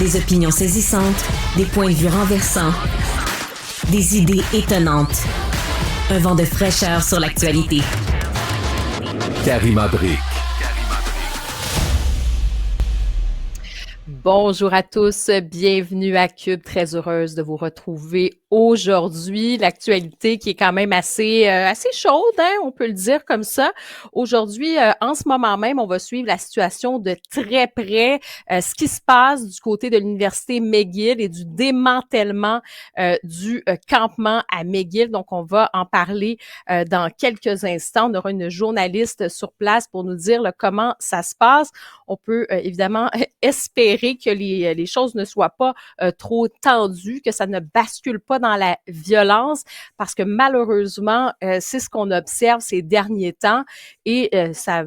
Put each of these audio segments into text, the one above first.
Des opinions saisissantes, des points de vue renversants, des idées étonnantes. Un vent de fraîcheur sur l'actualité. Karima Brick. Bonjour à tous, bienvenue à Cube. Très heureuse de vous retrouver aujourd'hui. L'actualité qui est quand même assez chaude, hein, on peut le dire comme ça. Aujourd'hui, en ce moment même, on va suivre la situation de très près, ce qui se passe du côté de l'université McGill et du démantèlement du campement à McGill. Donc, on va en parler dans quelques instants. On aura une journaliste sur place pour nous dire là, comment ça se passe. On peut évidemment espérer que les choses ne soient pas trop tendues, que ça ne bascule pas dans la violence, parce que malheureusement, c'est ce qu'on observe ces derniers temps et ça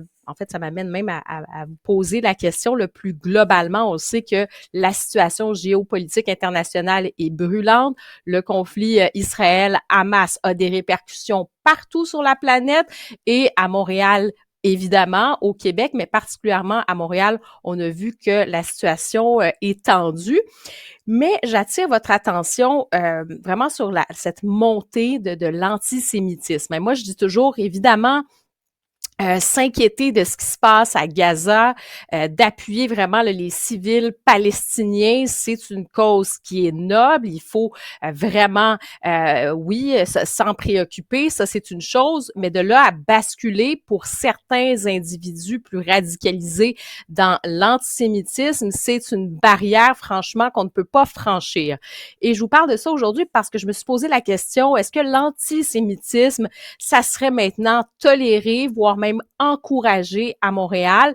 m'amène même à vous poser la question le plus globalement. On sait que la situation géopolitique internationale est brûlante. Le conflit Israël-Hamas a des répercussions partout sur la planète et à Montréal, évidemment, au Québec, mais particulièrement à Montréal, on a vu que la situation est tendue. Mais j'attire votre attention vraiment sur cette montée de l'antisémitisme. Et moi, je dis toujours, évidemment, s'inquiéter de ce qui se passe à Gaza, d'appuyer vraiment les civils palestiniens, c'est une cause qui est noble. Il faut vraiment, s'en préoccuper, ça c'est une chose, mais de là à basculer pour certains individus plus radicalisés dans l'antisémitisme, c'est une barrière franchement qu'on ne peut pas franchir. Et je vous parle de ça aujourd'hui parce que je me suis posé la question, est-ce que l'antisémitisme, ça serait maintenant toléré, voire même encouragé à Montréal?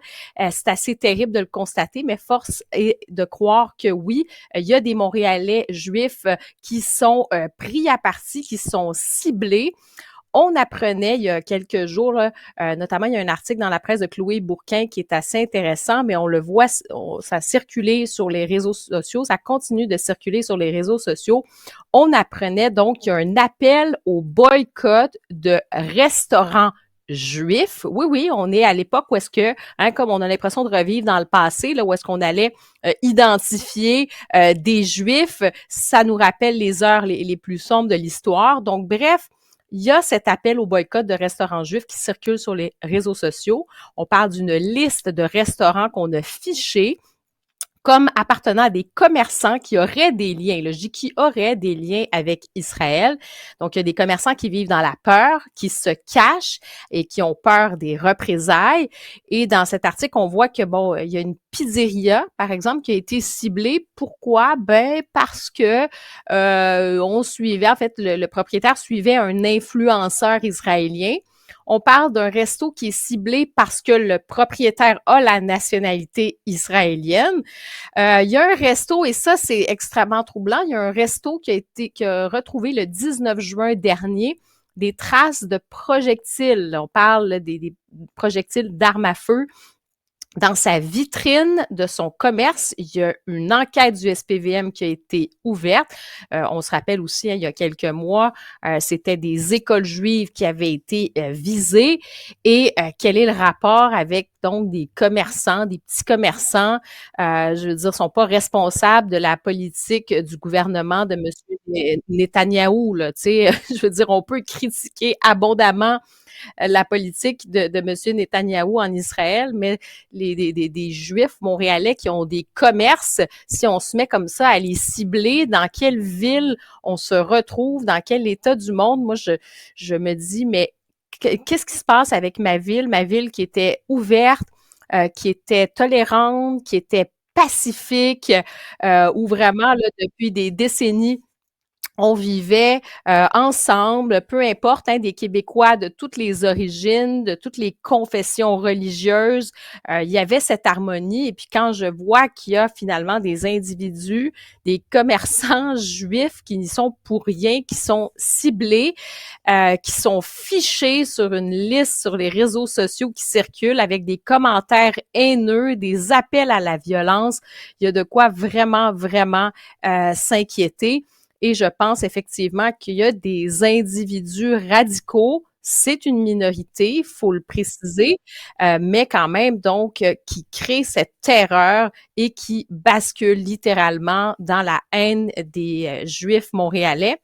C'est assez terrible de le constater, mais force est de croire que oui, il y a des Montréalais juifs qui sont pris à partie, qui sont ciblés. On apprenait il y a quelques jours, là, notamment il y a un article dans la presse de Chloé Bourquin qui est assez intéressant, mais on le voit, ça a circulé sur les réseaux sociaux, ça continue de circuler sur les réseaux sociaux. On apprenait donc qu'il y a un appel au boycott de restaurants juifs. Oui, on est à l'époque où est-ce que, comme on a l'impression de revivre dans le passé, là, où est-ce qu'on allait identifier des juifs, ça nous rappelle les heures les plus sombres de l'histoire. Donc, bref, il y a cet appel au boycott de restaurants juifs qui circule sur les réseaux sociaux. On parle d'une liste de restaurants qu'on a fichés comme appartenant à des commerçants qui auraient des liens, là, je dis qui auraient des liens avec Israël. Donc, il y a des commerçants qui vivent dans la peur, qui se cachent et qui ont peur des représailles. Et dans cet article, on voit que, il y a une pizzeria, par exemple, qui a été ciblée. Pourquoi? Parce que on suivait, en fait, le propriétaire suivait un influenceur israélien. On parle d'un resto qui est ciblé parce que le propriétaire a la nationalité israélienne. Il y a un resto, et ça, c'est extrêmement troublant, il y a un resto qui a retrouvé le 19 juin dernier des traces de projectiles. On parle des projectiles d'armes à feu. Dans sa vitrine de son commerce, il y a une enquête du SPVM qui a été ouverte. On se rappelle aussi, il y a quelques mois, c'était des écoles juives qui avaient été visées. Et quel est le rapport avec donc des commerçants, des petits commerçants, je veux dire, sont pas responsables de la politique du gouvernement de M. Netanyahou, là, tu sais, je veux dire, on peut critiquer abondamment la politique de M. Netanyahou en Israël, mais des Juifs montréalais qui ont des commerces, si on se met comme ça à les cibler, dans quelle ville on se retrouve, dans quel état du monde, moi, je me dis, mais qu'est-ce qui se passe avec ma ville qui était ouverte, qui était tolérante, qui était pacifique, où vraiment, là, depuis des décennies, on vivait ensemble, peu importe, des Québécois de toutes les origines, de toutes les confessions religieuses. Il y avait cette harmonie. Et puis quand je vois qu'il y a finalement des individus, des commerçants juifs qui n'y sont pour rien, qui sont ciblés, qui sont fichés sur une liste sur les réseaux sociaux qui circulent avec des commentaires haineux, des appels à la violence, il y a de quoi vraiment, vraiment s'inquiéter. Et je pense effectivement qu'il y a des individus radicaux c'est une minorité, il faut le préciser, mais quand même, donc, qui crée cette terreur et qui bascule littéralement dans la haine des Juifs montréalais.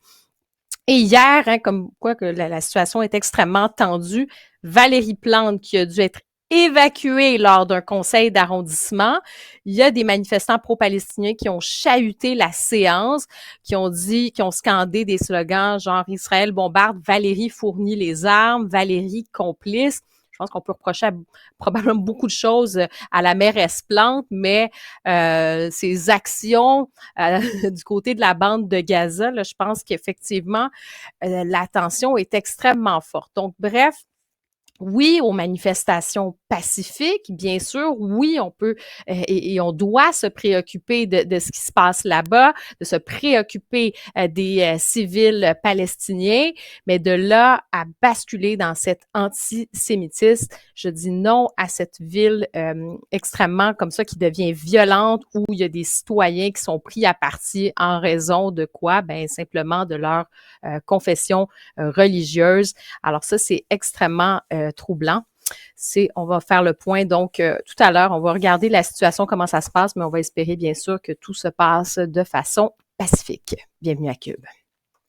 Et hier, hein, comme quoi que la situation est extrêmement tendue, Valérie Plante, qui a dû être évacuée lors d'un conseil d'arrondissement, il y a des manifestants pro-palestiniens qui ont chahuté la séance, qui ont scandé des slogans genre Israël bombarde, Valérie fournit les armes, Valérie complice. Je pense qu'on peut reprocher probablement beaucoup de choses à la mairesse Plante, mais ses actions du côté de la bande de Gaza, là, je pense qu'effectivement, la tension est extrêmement forte. Donc, bref, oui aux manifestations pacifiques, bien sûr. Oui, on peut et on doit se préoccuper de ce qui se passe là-bas, de se préoccuper des civils palestiniens, mais de là à basculer dans cet antisémitisme, je dis non à cette ville extrêmement comme ça qui devient violente, où il y a des citoyens qui sont pris à partie en raison de quoi? Ben simplement de leur confession religieuse. Alors ça, c'est extrêmement troublant. On va faire le point donc tout à l'heure, on va regarder la situation, comment ça se passe, mais on va espérer bien sûr que tout se passe de façon pacifique. Bienvenue à Cube.